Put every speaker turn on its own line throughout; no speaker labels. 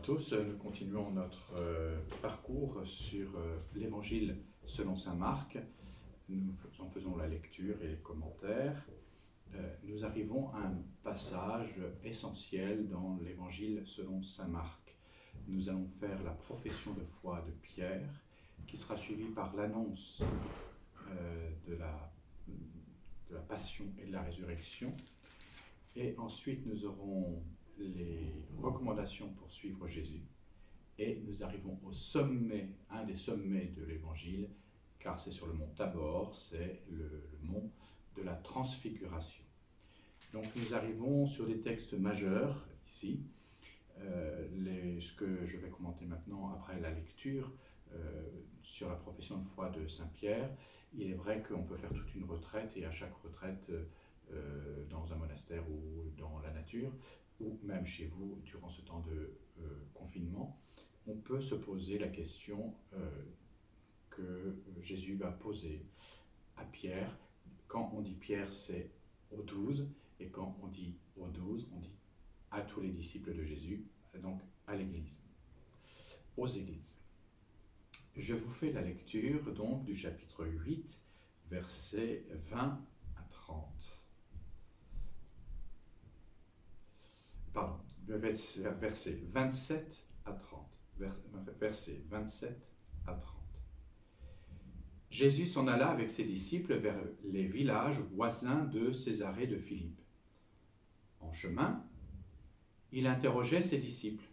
tous, nous continuons notre parcours sur l'Évangile selon saint Marc. Nous en faisons la lecture et les commentaires. Nous arrivons à un passage essentiel dans l'Évangile selon saint Marc. Nous allons faire la profession de foi de Pierre, qui sera suivie par l'annonce de la passion et de la résurrection. Et ensuite, nous aurons les recommandations pour suivre Jésus. Et nous arrivons au sommet, un des sommets de l'Évangile, car c'est sur le mont Tabor, c'est le mont de la transfiguration. Donc nous arrivons sur des textes majeurs ici. Ce que je vais commenter maintenant après la lecture sur la profession de foi de Saint Pierre. Il est vrai qu'on peut faire toute une retraite, et à chaque retraite, dans un monastère ou dans la nature, ou même chez vous durant ce temps de confinement, on peut se poser la question que Jésus va poser à Pierre. Quand on dit Pierre, c'est aux 12, et quand on dit aux 12, on dit à tous les disciples de Jésus, donc à l'Église, aux Églises. Je vous fais la lecture donc du chapitre 8, versets 20 à 30. Pardon, versets 27 à 30. Versets 27 à 30. Jésus s'en alla avec ses disciples vers les villages voisins de Césarée de Philippe. En chemin, il interrogeait ses disciples.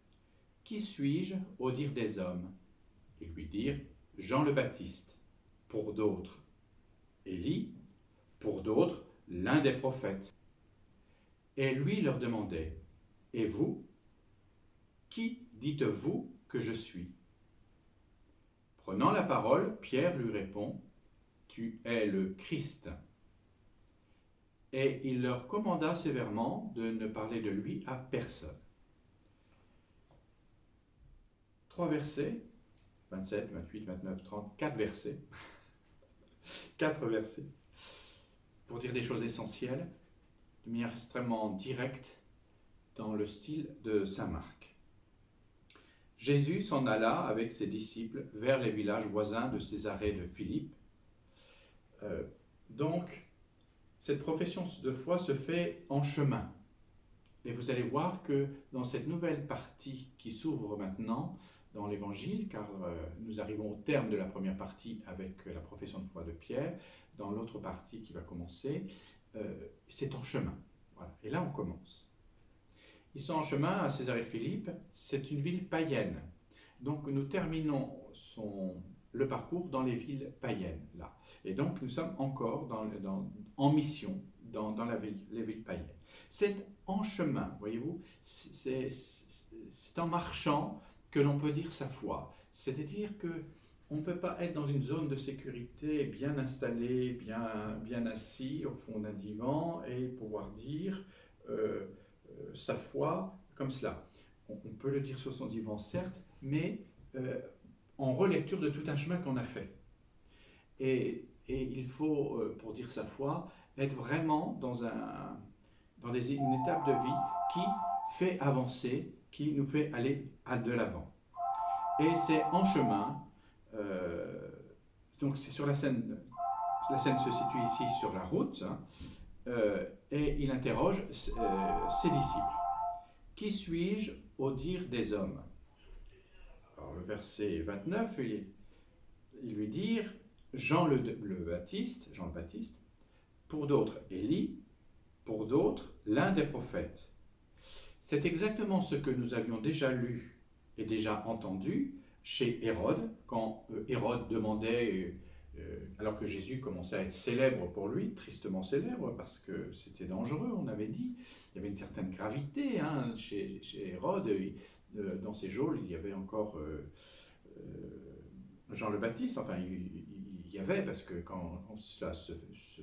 « Qui suis-je au dire des hommes ?» Ils lui dirent « Jean le Baptiste », pour d'autres « Élie », pour d'autres « l'un des prophètes ». Et lui leur demandait « Et vous, qui dites-vous que je suis ?» Prenant la parole, Pierre lui répond « Tu es le Christ ». Et il leur commanda sévèrement de ne parler de lui à personne. 3 versets, 27, 28, 29, 30, 4 versets, 4 versets, pour dire des choses essentielles, de manière extrêmement directe, dans le style de saint Marc. Jésus s'en alla avec ses disciples vers les villages voisins de Césarée de Philippe. Donc, cette profession de foi se fait en chemin. Et vous allez voir que dans cette nouvelle partie qui s'ouvre maintenant dans l'Évangile, car nous arrivons au terme de la première partie avec la profession de foi de Pierre, dans l'autre partie qui va commencer, c'est en chemin. Voilà. Et là, on commence. Ils sont en chemin à Césarée de Philippe, c'est une ville païenne. Donc nous terminons le parcours dans les villes païennes, là. Et donc nous sommes encore en mission dans les villes païennes. C'est en chemin, voyez-vous, c'est en marchant que l'on peut dire sa foi. C'est-à-dire qu'on ne peut pas être dans une zone de sécurité bien installé, bien assis au fond d'un divan et pouvoir dire sa foi comme cela. On peut le dire sur son divan, certes, mais en relecture de tout un chemin qu'on a fait. Et il faut, pour dire sa foi, être vraiment dans une étape de vie qui fait avancer, qui nous fait aller de l'avant. Et c'est en chemin, donc c'est sur la scène se situe ici sur la route, et il interroge ses disciples. « Qui suis-je au dire des hommes ?» Alors le verset 29, il lui dit Jean le Baptiste, pour d'autres Élie, pour d'autres l'un des prophètes. C'est exactement ce que nous avions déjà lu et déjà entendu chez Hérode, quand Hérode demandait, alors que Jésus commençait à être célèbre pour lui, tristement célèbre, parce que c'était dangereux, on avait dit, il y avait une certaine gravité chez Hérode, dans ses geôles, il y avait encore Jean le Baptiste, enfin il y avait, parce que quand ça se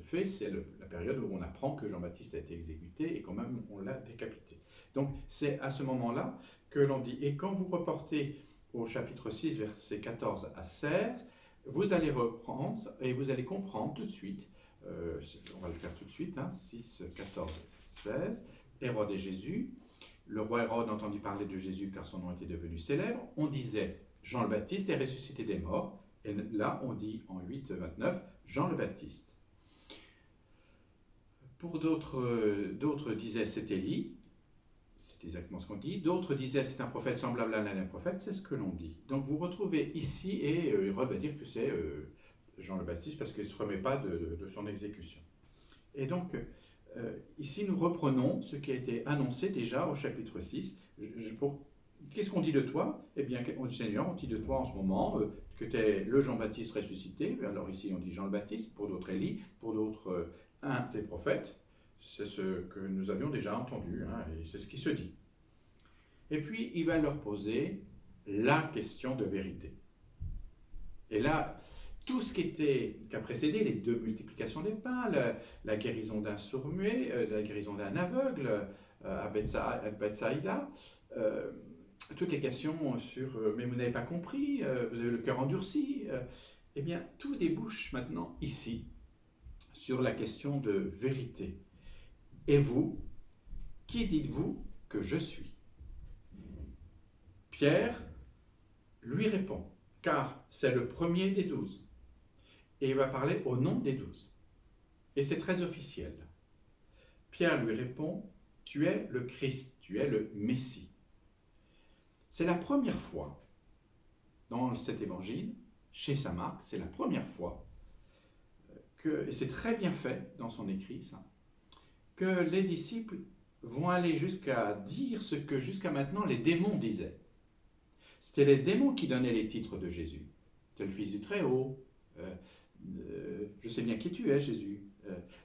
fait, c'est la période où on apprend que Jean-Baptiste a été exécuté et quand même on l'a décapité. Donc c'est à ce moment-là que l'on dit, et quand vous reportez au chapitre 6, versets 14 à 16, vous allez reprendre et vous allez comprendre tout de suite, on va le faire tout de suite, 6, 14, 16, Hérode et Jésus, le roi Hérode entendit parler de Jésus car son nom était devenu célèbre, on disait Jean le Baptiste est ressuscité des morts, et là on dit en 8:29 Jean le Baptiste. Pour d'autres disaient c'est Élie, c'est exactement ce qu'on dit. D'autres disaient c'est un prophète semblable à l'un des prophètes, c'est ce que l'on dit. Donc vous retrouvez ici, et Hérode va dire que c'est Jean le Baptiste parce qu'il ne se remet pas de son exécution. Et donc, ici nous reprenons ce qui a été annoncé déjà au chapitre 6. Qu'est-ce qu'on dit de toi? Eh bien, Seigneur, on dit de toi en ce moment que tu es le Jean-Baptiste ressuscité. Alors ici on dit Jean le Baptiste, pour d'autres Élie, pour d'autres un des prophètes. C'est ce que nous avions déjà entendu, hein, et c'est ce qui se dit. Et puis, il va leur poser la question de vérité. Et là, tout ce qui a précédé, les 2 multiplications des pains, la guérison d'un sourd-muet, la guérison d'un aveugle à Bethsaïda, toutes les questions sur « mais vous n'avez pas compris, vous avez le cœur endurci », eh bien, tout débouche maintenant ici sur la question de vérité. Et vous, qui dites-vous que je suis? Pierre lui répond, car c'est le premier des 12. Et il va parler au nom des 12. Et c'est très officiel. Pierre lui répond, tu es le Christ, tu es le Messie. C'est la première fois dans cet évangile, chez saint Marc, c'est la première fois et c'est très bien fait dans son écrit, ça, que les disciples vont aller jusqu'à dire ce que jusqu'à maintenant les démons disaient. C'était les démons qui donnaient les titres de Jésus. Tu es le Fils du Très-Haut, je sais bien qui tu es, Jésus.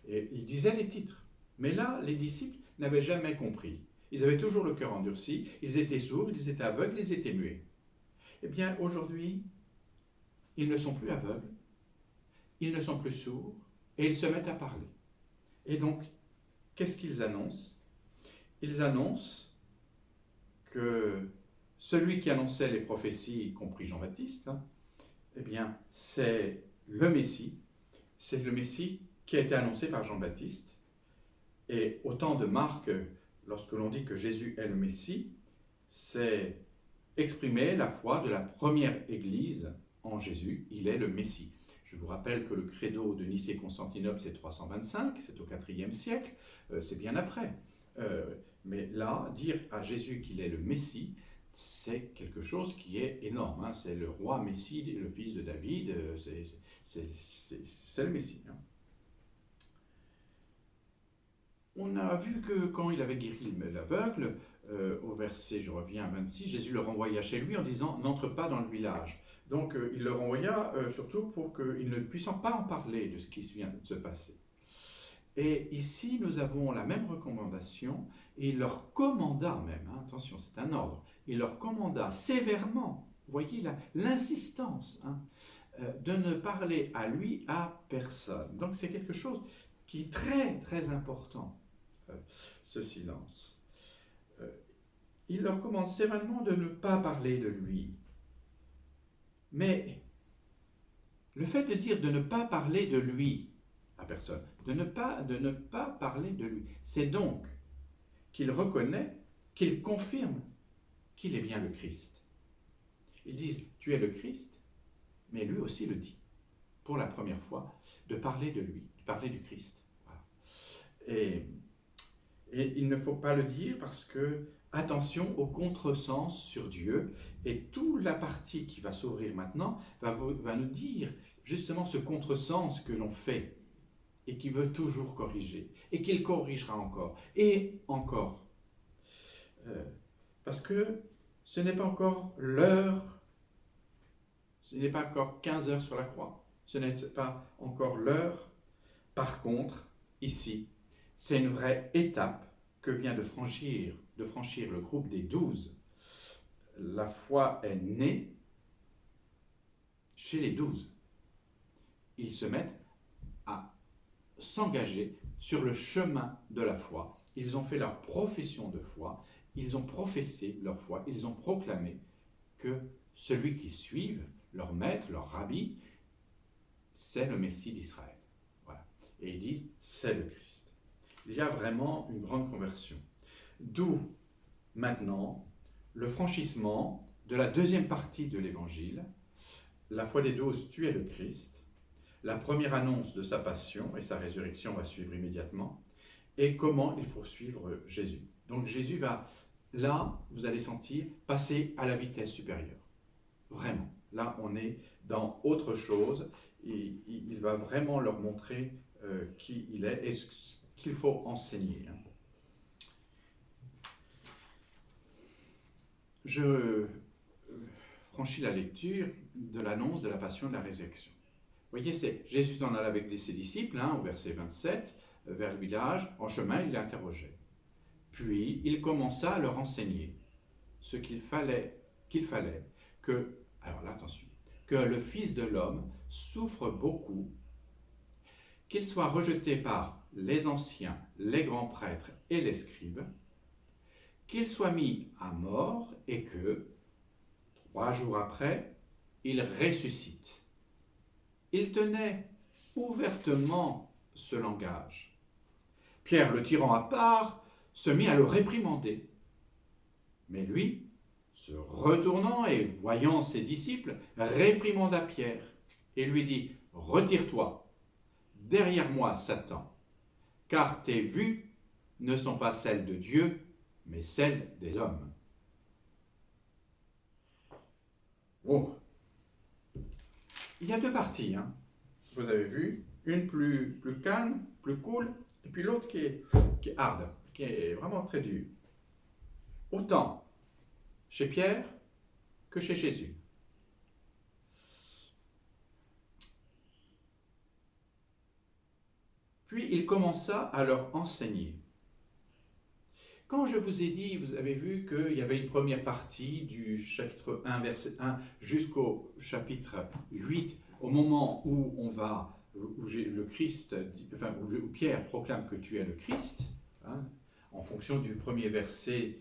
Et ils disaient les titres. Mais là, les disciples n'avaient jamais compris. Ils avaient toujours le cœur endurci, ils étaient sourds, ils étaient aveugles, ils étaient muets. Eh bien, aujourd'hui, ils ne sont plus aveugles, ils ne sont plus sourds, et ils se mettent à parler. Et donc, qu'est-ce qu'ils annoncent? Ils annoncent que celui qui annonçait les prophéties, y compris Jean-Baptiste, eh bien, c'est le Messie qui a été annoncé par Jean-Baptiste. Et au temps de Marc, lorsque l'on dit que Jésus est le Messie, c'est exprimer la foi de la première Église en Jésus, il est le Messie. Je vous rappelle que le credo de Nicée-Constantinople, c'est 325, c'est au IVe siècle, c'est bien après. Mais là, dire à Jésus qu'il est le Messie, c'est quelque chose qui est énorme. Hein. C'est le roi Messie, le fils de David, c'est le Messie. Hein. On a vu que quand il avait guéri l'aveugle, au verset, je reviens à 26, Jésus le renvoya chez lui en disant « N'entre pas dans le village ». Donc il le renvoya surtout pour qu'il ne puisse pas en parler de ce qui vient de se passer. Et ici, nous avons la même recommandation, et il leur commanda même, hein, attention, c'est un ordre, il leur commanda sévèrement, vous voyez l'insistance, hein, de ne parler à lui à personne. Donc c'est quelque chose qui est très très important, ce silence. Il leur commande sévèrement de ne pas parler de lui. Mais le fait de dire de ne pas parler de lui à personne, de ne pas parler de lui, c'est donc qu'il reconnaît, qu'il confirme qu'il est bien le Christ. Ils disent, tu es le Christ, mais lui aussi le dit, pour la première fois, de parler de lui, de parler du Christ. Voilà. Et il ne faut pas le dire parce que, attention au contresens sur Dieu, et toute la partie qui va s'ouvrir maintenant va nous dire justement ce contresens que l'on fait et qui veut toujours corriger, et qu'il corrigera encore, et encore. Parce que ce n'est pas encore l'heure, ce n'est pas encore 15 heures sur la croix, ce n'est pas encore l'heure. Par contre, ici, c'est une vraie étape que vient de franchir le groupe des 12. La foi est née chez les 12. Ils se mettent à s'engager sur le chemin de la foi. Ils ont fait leur profession de foi, ils ont professé leur foi, ils ont proclamé que celui qui suivent, leur maître, leur rabbi, c'est le Messie d'Israël. Voilà. Et ils disent, c'est le Christ. Il y a vraiment une grande conversion. D'où maintenant le franchissement de la deuxième partie de l'Évangile. La foi des 12, tu es le Christ. La première annonce de sa passion et sa résurrection va suivre immédiatement. Et comment il faut suivre Jésus. Donc Jésus va, là, vous allez sentir, passer à la vitesse supérieure. Vraiment. Là, on est dans autre chose. Et il va vraiment leur montrer qui il est et ce qu'il faut enseigner. Je franchis la lecture de l'annonce de la passion de la résurrection. Vous voyez, c'est Jésus s'en allait avec ses disciples, au verset 27, vers le village. En chemin, il les interrogeait. Puis, il commença à leur enseigner ce qu'il fallait que, alors là, attention, que le Fils de l'homme souffre beaucoup, qu'il soit rejeté par les anciens, les grands prêtres et les scribes, qu'il soit mis à mort et que, 3 jours après, il ressuscite. Il tenait ouvertement ce langage. Pierre, le tirant à part, se mit à le réprimander. Mais lui, se retournant et voyant ses disciples, réprimanda Pierre et lui dit « Retire-toi, derrière moi, Satan, car tes vues ne sont pas celles de Dieu, mais celles des hommes. » Oh. Il y a 2 parties, vous avez vu, une plus calme, plus cool, et puis l'autre qui est hard, qui est vraiment très dure. Autant chez Pierre que chez Jésus. Puis il commença à leur enseigner. Quand je vous ai dit, vous avez vu qu'il y avait une première partie du chapitre 1, verset 1, jusqu'au chapitre 8, au moment où le Christ, où Pierre proclame que tu es le Christ, en fonction du premier verset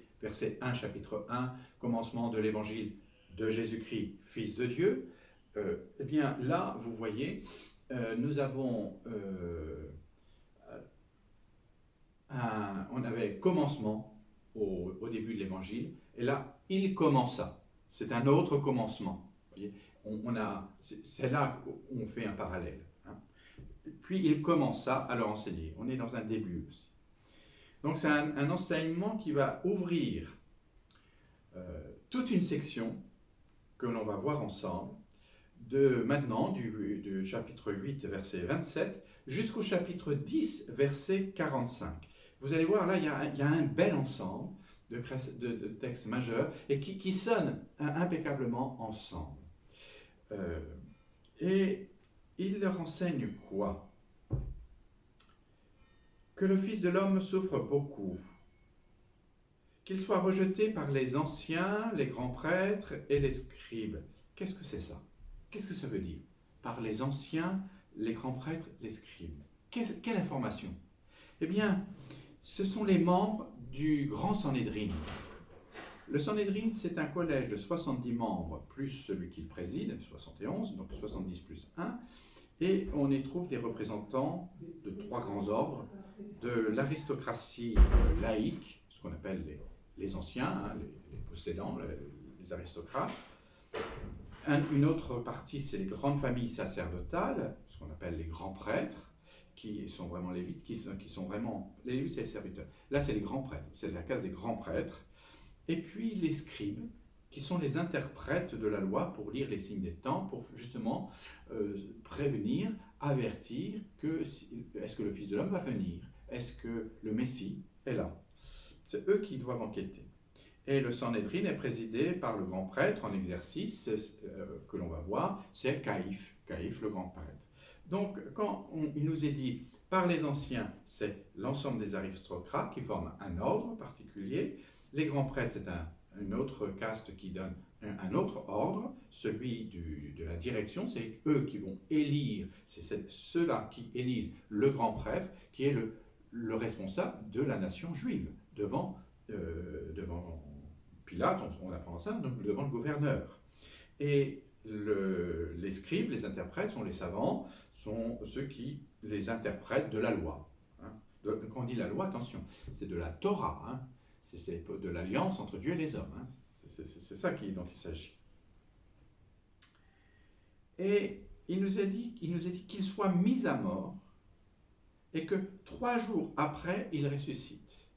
1, chapitre 1, commencement de l'évangile de Jésus-Christ, Fils de Dieu. Eh bien là, vous voyez, nous avons on avait commencement au début de l'évangile, et là, il commença. C'est un autre commencement. C'est là qu'on fait un parallèle. Puis il commença à leur enseigner. On est dans un début aussi. Donc c'est un enseignement qui va ouvrir toute une section que l'on va voir ensemble, maintenant du chapitre 8, verset 27, jusqu'au chapitre 10, verset 45. Vous allez voir, là, il y a un bel ensemble de textes majeurs et qui sonnent impeccablement ensemble. Et il leur enseigne quoi? Que le Fils de l'homme souffre beaucoup, qu'il soit rejeté par les anciens, les grands prêtres et les scribes. Qu'est-ce que c'est ça? Qu'est-ce que ça veut dire? Par les anciens, les grands prêtres, les scribes. Quelle information? Eh bien, ce sont les membres du Grand Sanhédrin. Le Sanhédrin, c'est un collège de 70 membres, plus celui qu'il préside, 71, donc 70 plus 1, et on y trouve des représentants de 3 grands ordres, de l'aristocratie laïque, ce qu'on appelle les anciens, les possédants, les aristocrates. Une autre partie, c'est les grandes familles sacerdotales, ce qu'on appelle les grands prêtres, qui sont vraiment lévites, qui sont vraiment... Les lévites, c'est les serviteurs. Là, c'est les grands prêtres, c'est la case des grands prêtres. Et puis les scribes, qui sont les interprètes de la loi pour lire les signes des temps, pour justement prévenir, avertir que est-ce que le Fils de l'homme va venir? Est-ce que le Messie est là? C'est eux qui doivent enquêter. Et le Sanhédrin est présidé par le grand prêtre en exercice, que l'on va voir, c'est Caïphe, le grand prêtre. Donc, quand il nous est dit par les anciens, c'est l'ensemble des aristocrates qui forment un ordre particulier. Les grands prêtres, c'est une autre caste qui donne un autre ordre, celui de la direction, c'est eux qui vont élire, c'est ceux-là qui élisent le grand prêtre, qui est le responsable de la nation juive, devant Pilate, on apprend ça, donc devant le gouverneur. Et les scribes, les interprètes, sont les savants, sont ceux qui les interprètent de la loi. Quand on dit la loi, attention, c'est de la Torah. C'est de l'alliance entre Dieu et les hommes. Hein. C'est ça dont il s'agit. Et il nous a dit qu'il soit mis à mort et que 3 jours après, il ressuscite.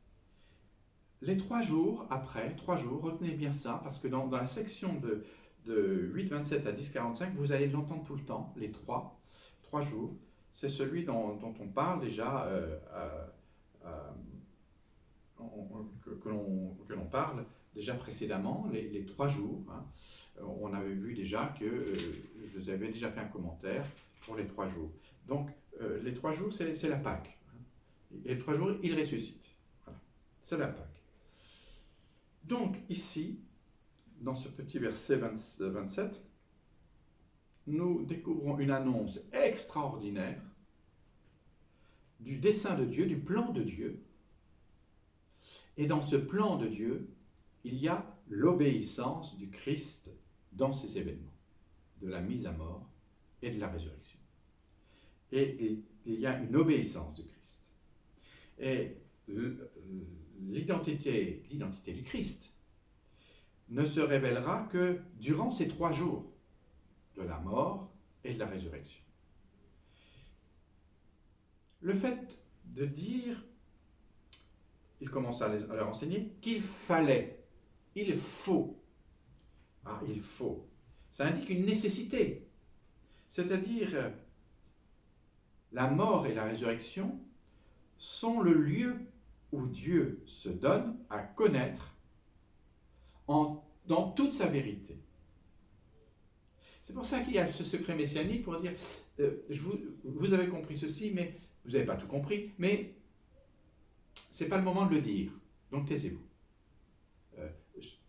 Les 3 jours après, 3 jours, retenez bien ça, parce que dans la section de 8,27 à 10,45, vous allez l'entendre tout le temps, les 3 jours. C'est celui dont on parle déjà, que l'on parle déjà précédemment, les 3 jours. Hein. On avait vu déjà que je vous avais déjà fait un commentaire pour les 3 jours. Donc, les 3 jours, c'est la Pâque. Et les 3 jours, il ressuscite. Voilà. C'est la Pâque. Donc, ici, dans ce petit verset 27, nous découvrons une annonce extraordinaire du dessein de Dieu, du plan de Dieu. Et dans ce plan de Dieu, il y a l'obéissance du Christ dans ces événements, de la mise à mort et de la résurrection. Et il y a une obéissance du Christ. Et l'identité du Christ ne se révélera que durant ces 3 jours de la mort et de la résurrection. Le fait de dire, il commence à leur enseigner, qu'il fallait, il faut. Ah, il faut. Ça indique une nécessité. C'est-à-dire, la mort et la résurrection sont le lieu où Dieu se donne à connaître dans toute sa vérité. C'est pour ça qu'il y a ce secret messianique pour dire, vous avez compris ceci, mais vous n'avez pas tout compris, mais ce n'est pas le moment de le dire, donc taisez-vous.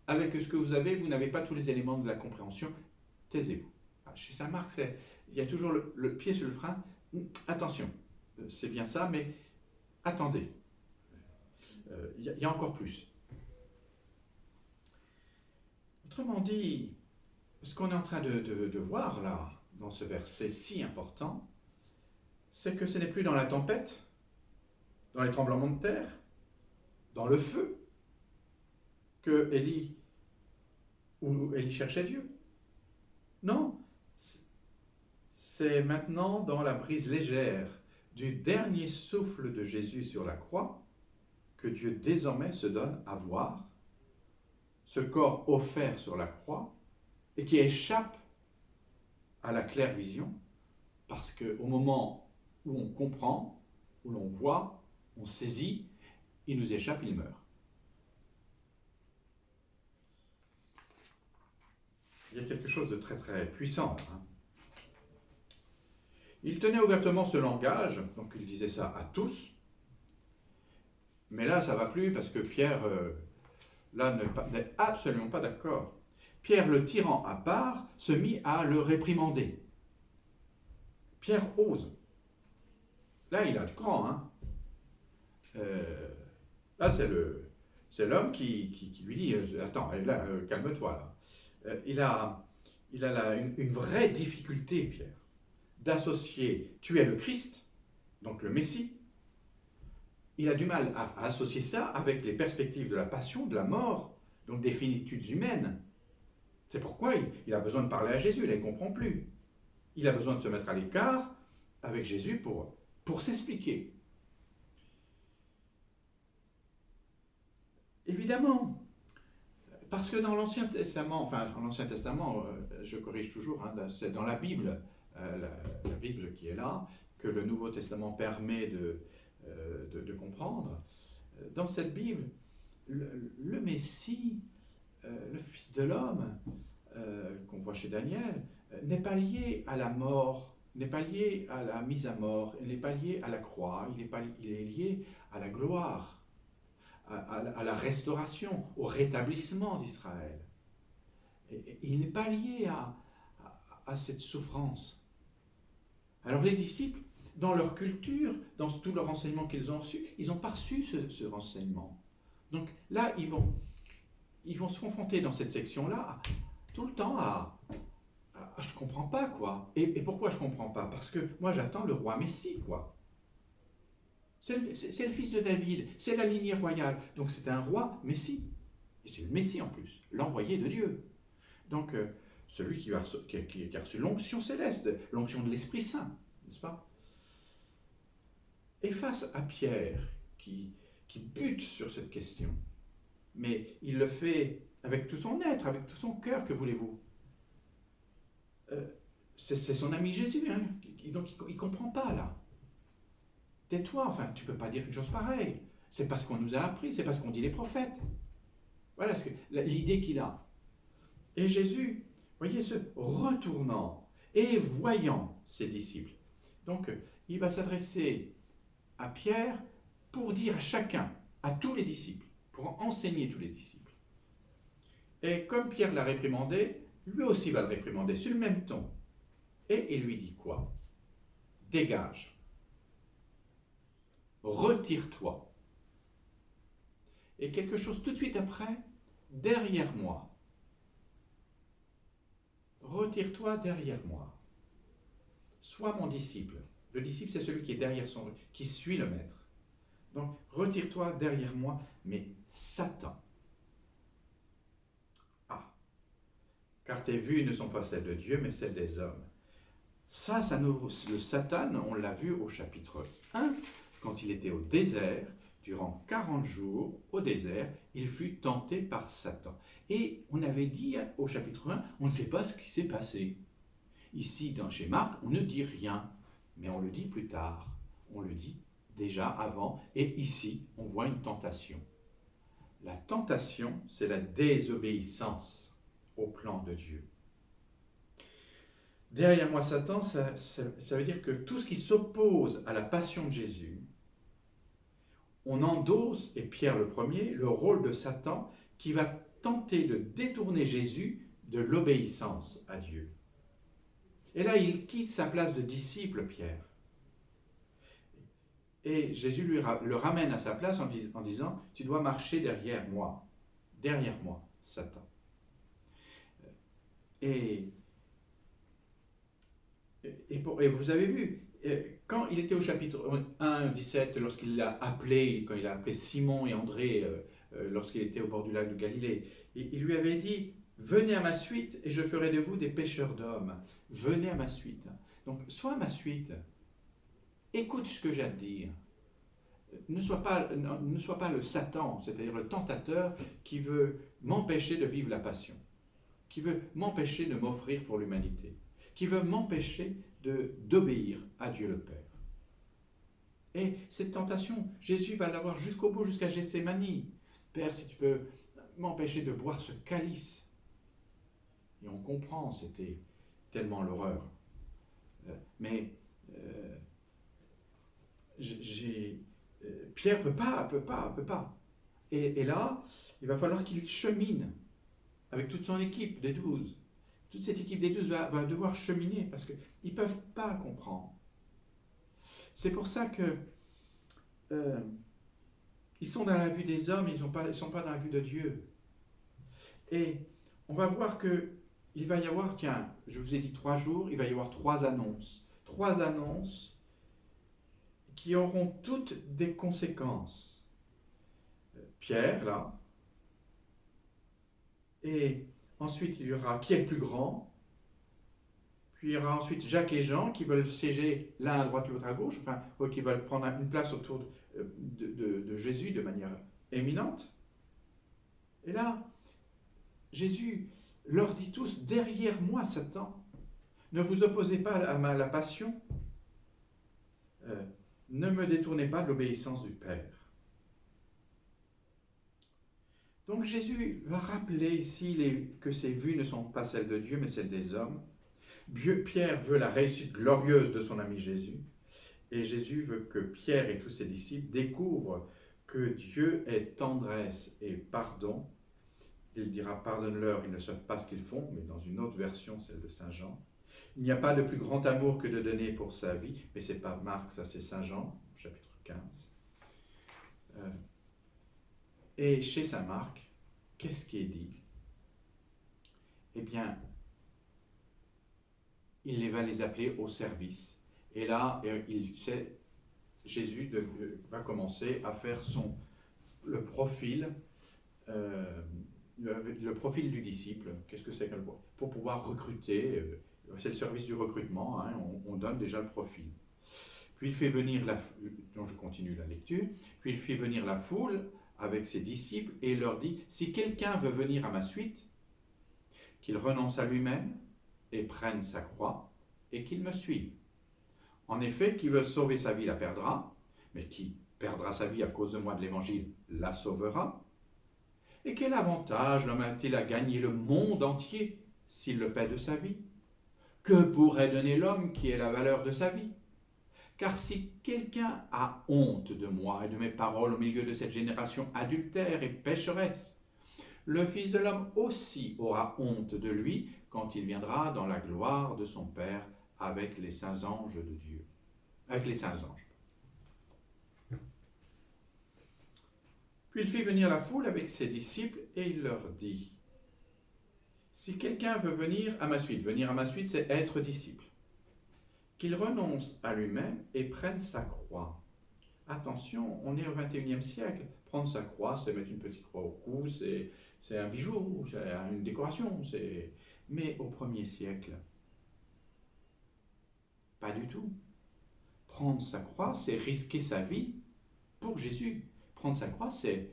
Avec ce que vous avez, vous n'avez pas tous les éléments de la compréhension, taisez-vous. Chez Saint-Marc, il y a toujours le pied sur le frein. Attention, c'est bien ça, mais attendez. Il y a encore plus. Autrement dit, ce qu'on est en train de voir là, dans ce verset si important, c'est que ce n'est plus dans la tempête, dans les tremblements de terre, dans le feu, que Élie cherchait Dieu. Non, c'est maintenant dans la brise légère du dernier souffle de Jésus sur la croix que Dieu désormais se donne à voir ce corps offert sur la croix et qui échappe à la claire vision parce qu'au moment où on comprend, où l'on voit, on saisit, il nous échappe, il meurt. Il y a quelque chose de très très puissant. Hein. Il tenait ouvertement ce langage, donc il disait ça à tous, mais là ça ne va plus parce que Pierre, là, n'est absolument pas d'accord. Pierre, le tirant à part, se mit à le réprimander. Pierre ose. Là, il a du cran. Hein. Là, c'est l'homme qui lui dit attends, là, calme-toi. Là. Il a là une vraie difficulté, Pierre, d'associer tu es le Christ, donc le Messie. Il a du mal à associer ça avec les perspectives de la passion, de la mort, donc des finitudes humaines. C'est pourquoi il a besoin de parler à Jésus, il ne comprend plus. Il a besoin de se mettre à l'écart avec Jésus pour s'expliquer. Évidemment, parce que dans l'Ancien Testament, je corrige toujours, hein, c'est dans la Bible, la Bible qui est là, que le Nouveau Testament permet de comprendre. Dans cette Bible, le Messie, le Fils de l'homme, qu'on voit chez Daniel, n'est pas lié à la mort, n'est pas lié à la mise à mort, il n'est pas lié à la croix, il est lié à la gloire, à la restauration, au rétablissement d'Israël. Et il n'est pas lié à cette souffrance. Alors les disciples, dans leur culture, dans tout leur enseignement qu'ils ont reçu, ils n'ont pas reçu ce renseignement. Donc là, ils vont se confronter dans cette section-là tout le temps à je comprends pas, quoi. Et pourquoi je comprends pas? Parce que moi, j'attends le roi Messie, quoi. C'est le fils de David, c'est la lignée royale. Donc c'est un roi Messie. Et c'est le Messie en plus, l'envoyé de Dieu. Donc celui qui a reçu l'onction céleste, l'onction de l'Esprit Saint, n'est-ce pas? Et face à Pierre, qui bute sur cette question, mais il le fait avec tout son être, avec tout son cœur, que voulez-vous? C'est son ami Jésus, hein, donc il ne comprend pas là. Tais-toi, enfin, tu ne peux pas dire une chose pareille. C'est parce qu'on nous a appris, c'est parce qu'on dit les prophètes. Voilà l'idée qu'il a. Et Jésus, voyez, se retournant et voyant ses disciples. Donc, il va s'adresser à Pierre pour dire à chacun, à tous les disciples, pour enseigner tous les disciples. Et comme Pierre l'a réprimandé, lui aussi va le réprimander sur le même ton. Et il lui dit quoi? Dégage. Retire-toi. Et quelque chose tout de suite après, derrière moi. Retire-toi derrière moi. Sois mon disciple. Le disciple, c'est celui qui est derrière qui suit le maître. Donc, retire-toi derrière moi, mais Satan. Ah, car tes vues ne sont pas celles de Dieu, mais celles des hommes. Ça le Satan, on l'a vu au chapitre 1, quand il était au désert, durant 40 jours au désert, il fut tenté par Satan. Et on avait dit au chapitre 1, on ne sait pas ce qui s'est passé. Ici, chez Marc, on ne dit rien, mais on le dit plus tard. On le dit déjà avant, et ici, on voit une tentation. La tentation, c'est la désobéissance au plan de Dieu. Derrière moi, Satan, ça veut dire que tout ce qui s'oppose à la passion de Jésus, on endosse, et Pierre le premier, le rôle de Satan qui va tenter de détourner Jésus de l'obéissance à Dieu. Et là, il quitte sa place de disciple, Pierre. Et Jésus le ramène à sa place en disant, tu dois marcher derrière moi, Satan. Et vous avez vu, quand il était au chapitre 1, 17, lorsqu'il l'a appelé, quand il a appelé Simon et André, lorsqu'il était au bord du lac de Galilée, il lui avait dit, venez à ma suite et je ferai de vous des pêcheurs d'hommes. Venez à ma suite. Donc, sois à ma suite. Écoute ce que j'ai à te dire. Ne sois pas le Satan, c'est-à-dire le tentateur qui veut m'empêcher de vivre la passion, qui veut m'empêcher de m'offrir pour l'humanité, qui veut m'empêcher d'obéir à Dieu le Père. Et cette tentation, Jésus va l'avoir jusqu'au bout, jusqu'à Gethsémani. Père, si tu peux m'empêcher de boire ce calice. Et on comprend, c'était tellement l'horreur. Pierre peut pas. Et là, il va falloir qu'il chemine avec toute son équipe des 12. Toute cette équipe des 12 va devoir cheminer parce qu'ils ne peuvent pas comprendre. C'est pour ça que ils sont dans la vue des hommes, ils ne sont pas dans la vue de Dieu. Et on va voir qu'il va y avoir, tiens, je vous ai dit 3 jours, il va y avoir 3 annonces. 3 annonces qui auront toutes des conséquences. Pierre, là, et ensuite il y aura qui est le plus grand, puis il y aura ensuite Jacques et Jean qui veulent siéger l'un à droite, l'autre à gauche, enfin, qui veulent prendre une place autour de Jésus de manière éminente. Et là, Jésus leur dit tous, derrière moi, Satan, ne vous opposez pas à la passion, ne me détournez pas de l'obéissance du Père. Donc Jésus va rappeler ici que ses vues ne sont pas celles de Dieu, mais celles des hommes. Pierre veut la réussite glorieuse de son ami Jésus, et Jésus veut que Pierre et tous ses disciples découvrent que Dieu est tendresse et pardon. Il dira, pardonne-leur, ils ne savent pas ce qu'ils font, mais dans une autre version, celle de Saint Jean. Il n'y a pas de plus grand amour que de donner pour sa vie, mais ce n'est pas Marc, ça c'est Saint Jean, chapitre 15. Et chez Saint Marc, qu'est-ce qui est dit? Eh bien, il va les appeler au service. Et là, il sait Jésus va commencer à faire le profil du disciple. Qu'est-ce que c'est que pour pouvoir recruter, c'est le service du recrutement, hein, on donne déjà le profil. Puis il fait venir donc je continue la lecture, puis il fait venir la foule avec ses disciples et il leur dit, si quelqu'un veut venir à ma suite, qu'il renonce à lui-même et prenne sa croix et qu'il me suive. En effet, qui veut sauver sa vie la perdra, mais qui perdra sa vie à cause de moi de l'Évangile la sauvera. Et quel avantage l'homme a-t-il à gagner le monde entier s'il le paie de sa vie? Que pourrait donner l'homme qui est la valeur de sa vie? Car si quelqu'un a honte de moi et de mes paroles au milieu de cette génération adultère et pécheresse, le Fils de l'homme aussi aura honte de lui quand il viendra dans la gloire de son Père avec les saints anges de Dieu. Avec les saints anges. Puis il fit venir la foule avec ses disciples et il leur dit, si quelqu'un veut venir à ma suite, c'est être disciple, qu'il renonce à lui-même et prenne sa croix. Attention, on est au XXIe siècle. Prendre sa croix, c'est mettre une petite croix au cou, c'est un bijou, c'est une décoration. Mais au 1er siècle, pas du tout. Prendre sa croix, c'est risquer sa vie pour Jésus. Prendre sa croix, c'est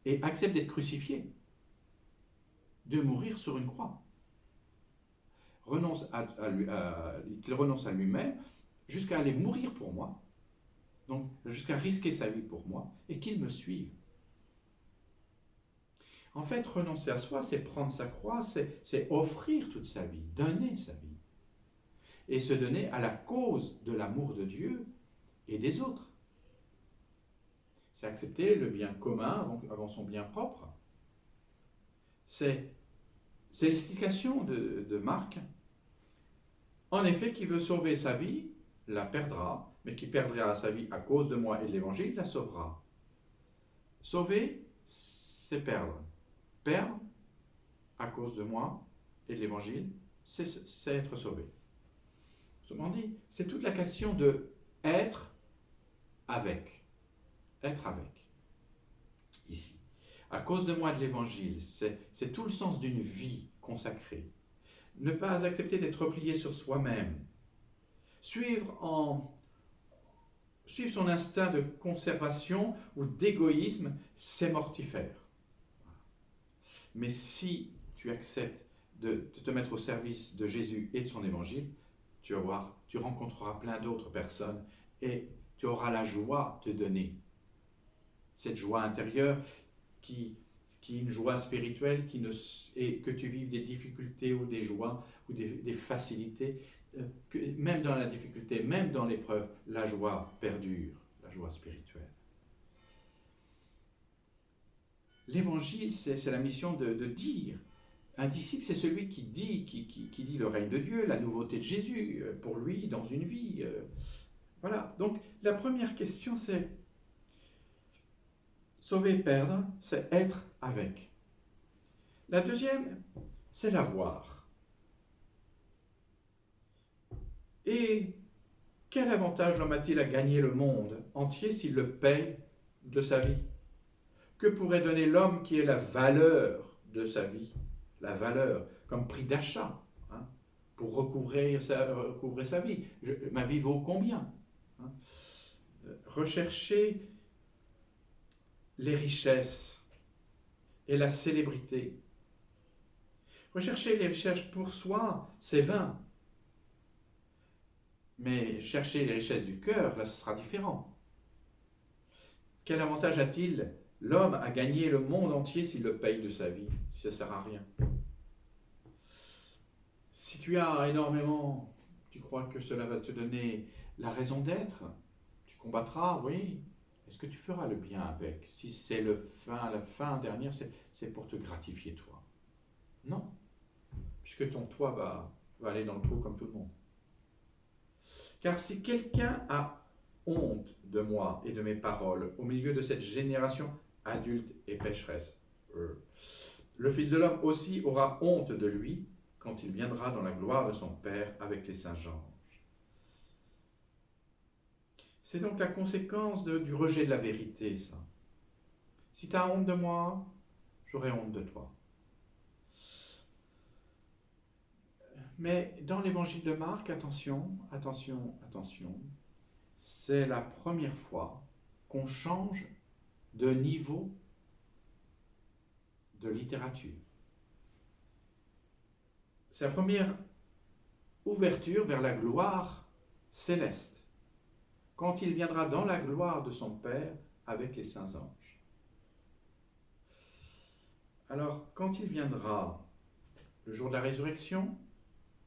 et accepter d'être crucifié, de mourir sur une croix. Il renonce à lui-même jusqu'à aller mourir pour moi, donc jusqu'à risquer sa vie pour moi, et qu'il me suive. En fait, renoncer à soi, c'est prendre sa croix, c'est offrir toute sa vie, donner sa vie, et se donner à la cause de l'amour de Dieu et des autres. C'est accepter le bien commun avant son bien propre. C'est l'explication de Marc. En effet, qui veut sauver sa vie, la perdra, mais qui perdra sa vie à cause de moi et de l'Évangile, la sauvera. Sauver, c'est perdre. Perdre, à cause de moi et de l'Évangile, c'est être sauvé. Autrement dit, c'est toute la question de être avec. Être avec. Ici. À cause de moi et de l'Évangile, c'est tout le sens d'une vie consacrée. Ne pas accepter d'être replié sur soi-même. Suivre son instinct de conservation ou d'égoïsme, c'est mortifère. Mais si tu acceptes de te mettre au service de Jésus et de son évangile, tu vas voir, tu rencontreras plein d'autres personnes et tu auras la joie de donner. Cette joie intérieure qui est une joie spirituelle, et que tu vives des difficultés ou des joies ou des facilités, que même dans la difficulté, même dans l'épreuve, la joie perdure, la joie spirituelle. L'évangile, c'est la mission de dire. Un disciple, c'est celui qui dit le règne de Dieu, la nouveauté de Jésus, pour lui, dans une vie. Voilà. Donc, la première question, c'est sauver et perdre, c'est être avec. La deuxième, c'est l'avoir. Et quel avantage l'homme a-t-il à gagner le monde entier s'il le paye de sa vie? Que pourrait donner l'homme qui est la valeur de sa vie? La valeur, comme prix d'achat, hein, pour recouvrer sa vie. Ma vie vaut combien? Hein? Rechercher les richesses et la célébrité. Rechercher les richesses pour soi, c'est vain. Mais chercher les richesses du cœur, là, ce sera différent. Quel avantage a-t-il l'homme à gagner le monde entier s'il le paye de sa vie, si ça ne sert à rien? Si tu as énormément, tu crois que cela va te donner la raison d'être, tu combattras, oui. Est-ce que tu feras le bien avec? Si c'est la fin dernière, c'est pour te gratifier toi. Non, puisque ton toit va aller dans le trou comme tout le monde. Car si quelqu'un a honte de moi et de mes paroles au milieu de cette génération adulte et pécheresse, le Fils de l'homme aussi aura honte de lui quand il viendra dans la gloire de son Père avec les saints anges. C'est donc la conséquence du rejet de la vérité, ça. Si tu as honte de moi, j'aurai honte de toi. Mais dans l'évangile de Marc, attention, c'est la première fois qu'on change de niveau de littérature. C'est la première ouverture vers la gloire céleste, quand il viendra dans la gloire de son Père avec les saints anges. Alors, quand il viendra le jour de la résurrection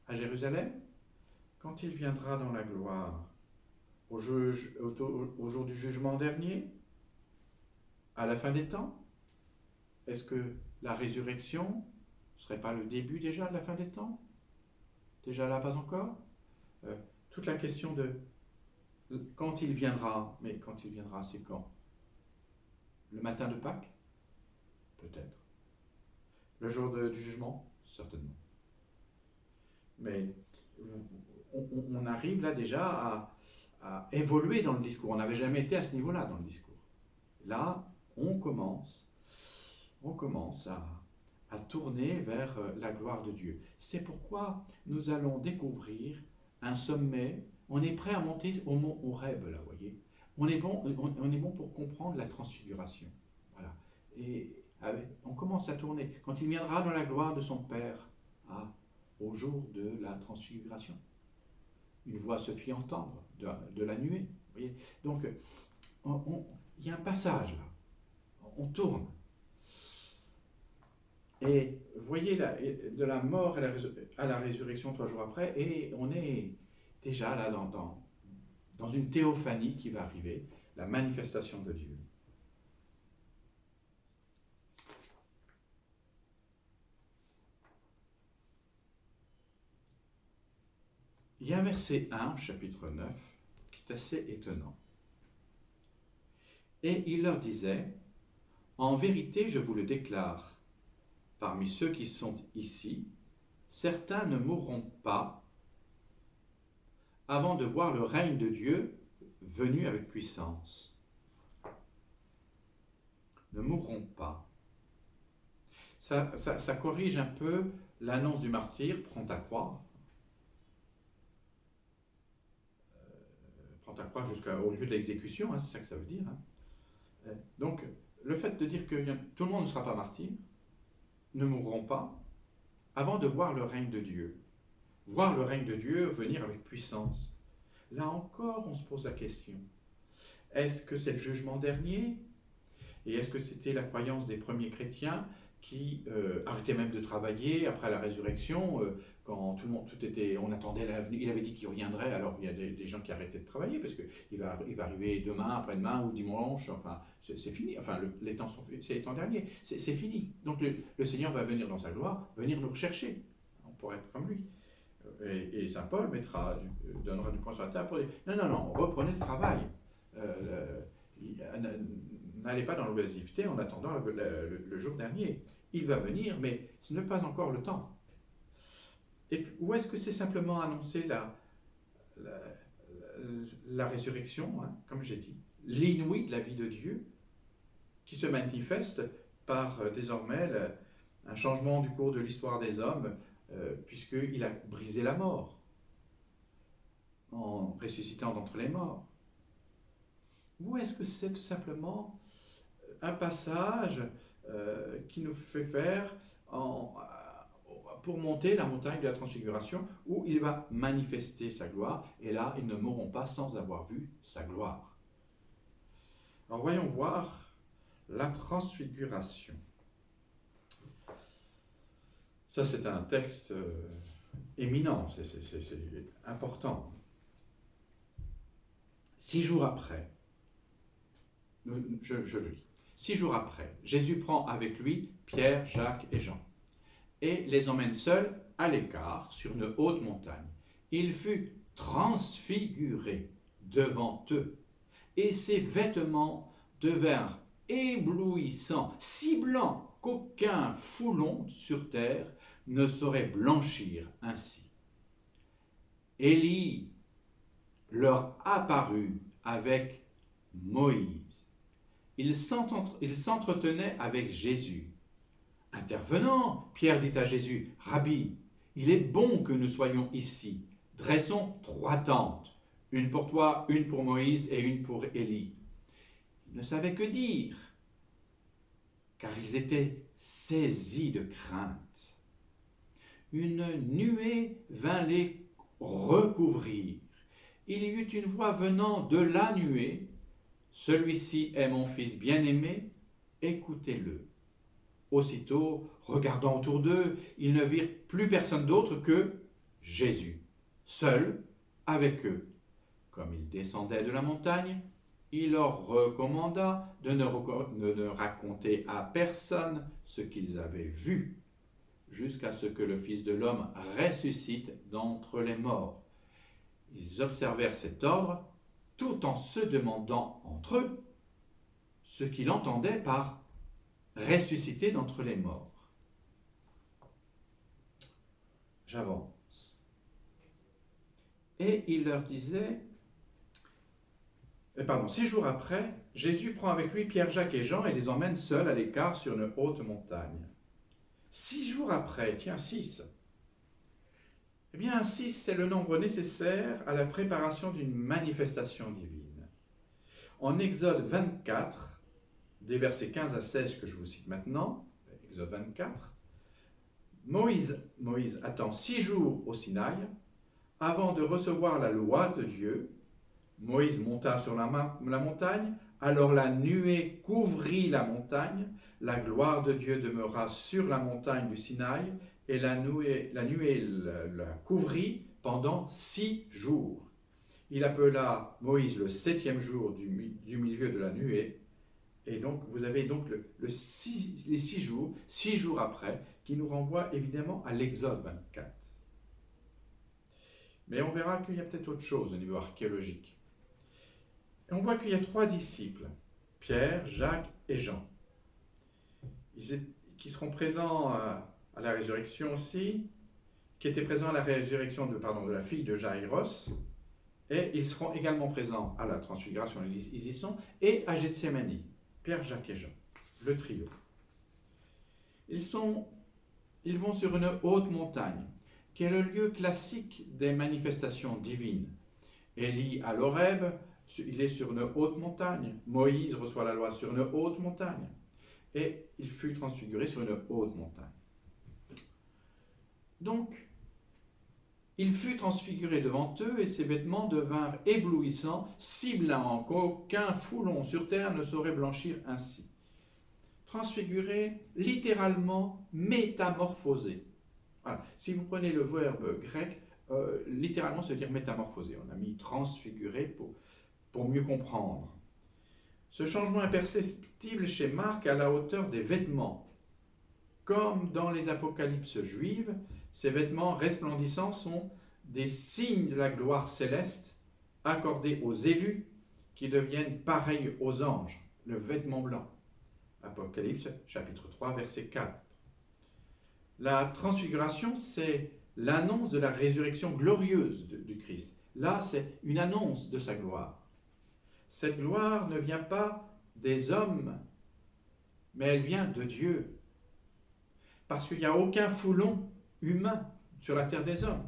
à Jérusalem, quand il viendra dans la gloire au jour du jugement dernier, à la fin des temps, est-ce que la résurrection ne serait pas le début déjà de la fin des temps? Déjà là, pas encore? Toute la question de quand il viendra, mais quand il viendra, c'est quand? Le matin de Pâques? Peut-être. Le jour du jugement? Certainement. Mais on arrive là déjà à évoluer dans le discours. On n'avait jamais été à ce niveau-là dans le discours. Là, on commence à tourner vers la gloire de Dieu. C'est pourquoi nous allons découvrir un sommet. On est prêt à monter au mont Horeb, là, vous voyez. On est bon pour comprendre la transfiguration. Voilà. Et on commence à tourner. Quand il viendra dans la gloire de son Père, au jour de la transfiguration, une voix se fit entendre de la nuée. Vous voyez. Donc, il y a un passage là. On tourne. Et vous voyez, de la mort à la résurrection 3 jours après, et on est déjà là dans une théophanie qui va arriver, la manifestation de Dieu. Il y a un verset 1 au chapitre 9 qui est assez étonnant. Et il leur disait, « En vérité, je vous le déclare, parmi ceux qui sont ici, certains ne mourront pas avant de voir le règne de Dieu venu avec puissance. » Ne mourront pas. Ça corrige un peu l'annonce du martyr, prompt à croire. Prompt à croire jusqu'au lieu de l'exécution, c'est ça que ça veut dire. Donc, le fait de dire que tout le monde ne sera pas martyr, ne mourront pas avant de voir le règne de Dieu. Voir le règne de Dieu venir avec puissance. Là encore, on se pose la question. Est-ce que c'est le jugement dernier? Et est-ce que c'était la croyance des premiers chrétiens qui arrêtaient même de travailler après la résurrection, quand on attendait l'avenir, il avait dit qu'il reviendrait, alors il y a des gens qui arrêtaient de travailler, parce qu'il va arriver demain, après-demain, ou dimanche, enfin, c'est fini, enfin, les temps c'est les temps derniers, c'est fini. Donc le Seigneur va venir dans sa gloire, venir nous rechercher, on pourrait être comme lui. Et Saint Paul donnera du poing sur la table pour dire, non, reprenez le travail. N'allez pas dans l'oisiveté en attendant le jour dernier. Il va venir, mais ce n'est pas encore le temps. Et où est-ce que c'est simplement annoncer la résurrection, comme j'ai dit, l'inouï de la vie de Dieu, qui se manifeste par désormais un changement du cours de l'histoire des hommes, puisqu'il a brisé la mort en ressuscitant d'entre les morts. Ou est-ce que c'est tout simplement un passage qui nous fait faire pour monter la montagne de la transfiguration, où il va manifester sa gloire, et là, ils ne mourront pas sans avoir vu sa gloire. Alors voyons voir la transfiguration. Ça, c'est un texte éminent, c'est important. 6 jours après, je le lis. 6 jours après, Jésus prend avec lui Pierre, Jacques et Jean, et les emmène seuls à l'écart sur une haute montagne. Il fut transfiguré devant eux, et ses vêtements devinrent éblouissants, si blancs qu'aucun foulon sur terre ne saurait blanchir ainsi. Élie leur apparut avec Moïse. Il s'entretenait avec Jésus. Intervenant, Pierre dit à Jésus, « Rabbi, il est bon que nous soyons ici. Dressons 3 tentes, une pour toi, une pour Moïse et une pour Élie. » Ils ne savaient que dire, car ils étaient saisis de crainte. Une nuée vint les recouvrir. Il y eut une voix venant de la nuée, « Celui-ci est mon fils bien-aimé, écoutez-le. » Aussitôt, regardant autour d'eux, ils ne virent plus personne d'autre que Jésus, seul avec eux. Comme ils descendaient de la montagne, il leur recommanda de ne raconter à personne ce qu'ils avaient vu, jusqu'à ce que le Fils de l'homme ressuscite d'entre les morts. Ils observèrent cet ordre, tout en se demandant entre eux ce qu'il entendait par ressuscité d'entre les morts. J'avance. Et il leur disait, 6 jours après, Jésus prend avec lui Pierre, Jacques et Jean et les emmène seuls à l'écart sur une haute montagne. 6 jours après, 6. Eh bien, 6, c'est le nombre nécessaire à la préparation d'une manifestation divine. En Exode 24, des versets 15 à 16 que je vous cite maintenant, Exode 24, Moïse attend 6 jours au Sinaï avant de recevoir la loi de Dieu. Moïse monta sur la montagne, alors la nuée couvrit la montagne, la gloire de Dieu demeura sur la montagne du Sinaï, et la nuée la couvrit pendant 6 jours. Il appela Moïse le 7e jour du milieu de la nuée, et donc vous avez donc les 6 jours, 6 jours après, qui nous renvoient évidemment à l'Exode 24. Mais on verra qu'il y a peut-être autre chose au niveau archéologique. Et on voit qu'il y a 3 disciples, Pierre, Jacques et Jean, qui seront présents à la résurrection aussi, qui étaient présents à la résurrection de la fille de Jaïros, et ils seront également présents à la transfiguration, ils y sont, et à Gethsémani, Pierre, Jacques et Jean, le trio. Ils vont sur une haute montagne, qui est le lieu classique des manifestations divines. Élie à l'Horeb, il est sur une haute montagne. Moïse reçoit la loi sur une haute montagne. Et il fut transfiguré sur une haute montagne. Donc, il fut transfiguré devant eux et ses vêtements devinrent éblouissants, si blancs qu'aucun foulon sur terre ne saurait blanchir ainsi. Transfiguré, littéralement métamorphosé. Voilà. Si vous prenez le verbe grec, littéralement ça veut dire métamorphosé. On a mis transfiguré pour mieux comprendre. Ce changement imperceptible chez Marc à la hauteur des vêtements. Comme dans les apocalypses juives, ces vêtements resplendissants sont des signes de la gloire céleste accordés aux élus qui deviennent pareils aux anges, le vêtement blanc. Apocalypse chapitre 3 verset 4. La transfiguration, c'est l'annonce de la résurrection glorieuse du Christ. Là, c'est une annonce de sa gloire. Cette gloire ne vient pas des hommes, mais elle vient de Dieu. Parce qu'il n'y a aucun foulon humain sur la terre des hommes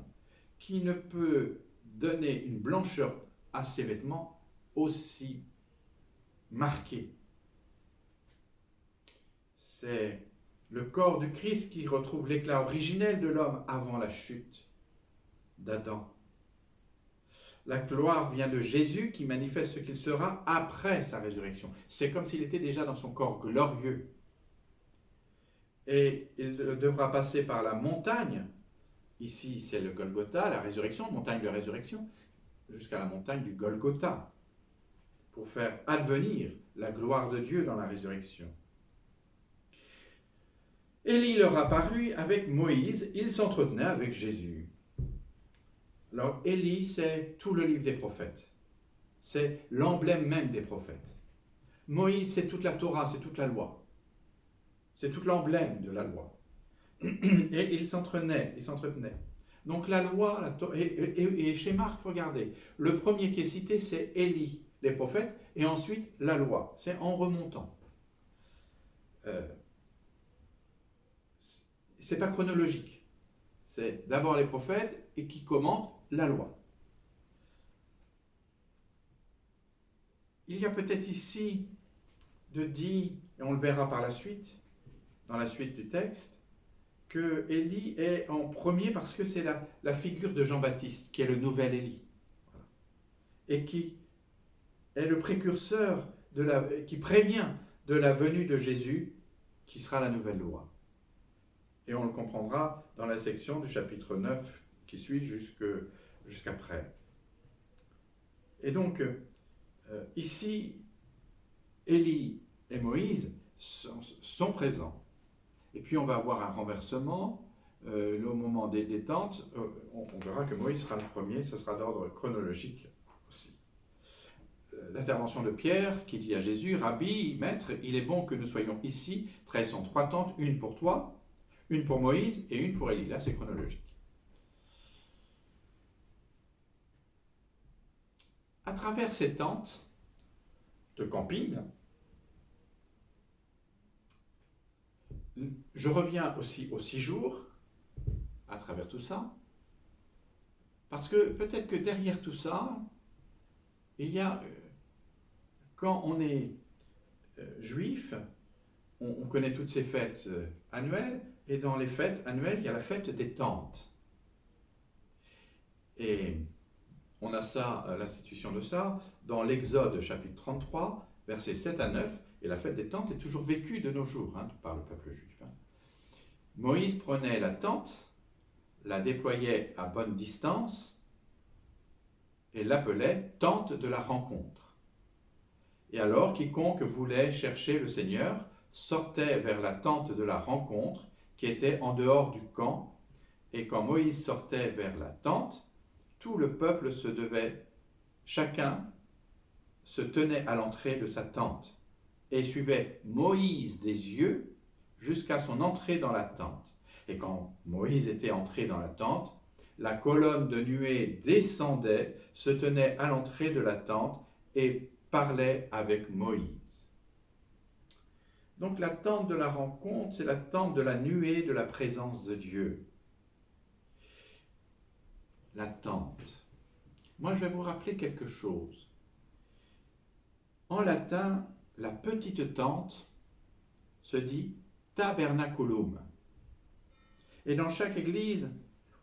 qui ne peut donner une blancheur à ses vêtements aussi marquée. C'est le corps du Christ qui retrouve l'éclat originel de l'homme avant la chute d'Adam. La gloire vient de Jésus qui manifeste ce qu'il sera après sa résurrection. C'est comme s'il était déjà dans son corps glorieux. Et il devra passer par la montagne. Ici, c'est le Golgotha, la résurrection, montagne de résurrection, jusqu'à la montagne du Golgotha, pour faire advenir la gloire de Dieu dans la résurrection. Élie leur apparut avec Moïse, il s'entretenait avec Jésus. Alors, Élie, c'est tout le livre des prophètes. C'est l'emblème même des prophètes. Moïse, c'est toute la Torah, c'est toute la loi. C'est tout l'emblème de la loi. Et ils s'entretenaient. Donc la loi, et chez Marc, regardez, le premier qui est cité, c'est Élie, les prophètes, et ensuite la loi. C'est en remontant. C'est pas chronologique. C'est d'abord les prophètes et qui commentent la loi. Il y a peut-être ici de dit, et on le verra par la suite, dans la suite du texte, que Élie est en premier parce que c'est la figure de Jean-Baptiste, qui est le nouvel Élie, et qui est le précurseur, qui prévient de la venue de Jésus, qui sera la nouvelle loi. Et on le comprendra dans la section du chapitre 9 qui suit jusqu'après. Et donc, ici, Élie et Moïse sont présents. Et puis on va avoir un renversement au moment des tentes. On verra que Moïse sera le premier, ce sera d'ordre chronologique aussi. L'intervention de Pierre qui dit à Jésus, « Rabbi, maître, il est bon que nous soyons ici, tressons 3 tentes, une pour toi, une pour Moïse et une pour Élie. » Là, c'est chronologique. À travers ces tentes de camping, je reviens aussi aux 6 jours, à travers tout ça, parce que peut-être que derrière tout ça, il y a, quand on est juif, on connaît toutes ces fêtes annuelles, et dans les fêtes annuelles, il y a la fête des tentes. Et on a ça, l'institution de ça, dans l'Exode chapitre 33, versets 7 à 9, et la fête des tentes est toujours vécue de nos jours par le peuple juif. Moïse prenait la tente, la déployait à bonne distance, et l'appelait tente de la rencontre. Et alors, quiconque voulait chercher le Seigneur sortait vers la tente de la rencontre, qui était en dehors du camp, et quand Moïse sortait vers la tente, tout le peuple se devait, chacun se tenait à l'entrée de sa tente, et suivait Moïse des yeux jusqu'à son entrée dans la tente. Et quand Moïse était entré dans la tente, la colonne de nuée descendait, se tenait à l'entrée de la tente et parlait avec Moïse. Donc la tente de la rencontre, c'est la tente de la nuée de la présence de Dieu. La tente. Moi, je vais vous rappeler quelque chose. En latin, la petite tente se dit tabernaculum. Et dans chaque église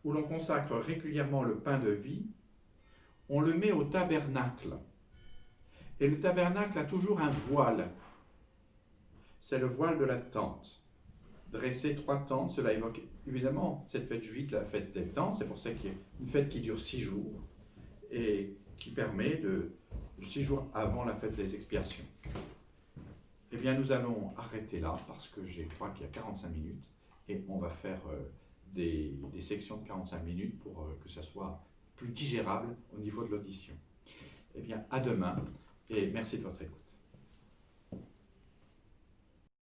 où l'on consacre régulièrement le pain de vie, on le met au tabernacle. Et le tabernacle a toujours un voile. C'est le voile de la tente. Dresser 3 tentes, cela évoque évidemment cette fête juive, la fête des tentes. C'est pour ça qu'il y a une fête qui dure 6 jours et qui permet de 6 jours avant la fête des expiations. Eh bien, nous allons arrêter là parce que je crois qu'il y a 45 minutes et on va faire des sections de 45 minutes pour que ça soit plus digérable au niveau de l'audition. Eh bien, à demain et merci de votre écoute.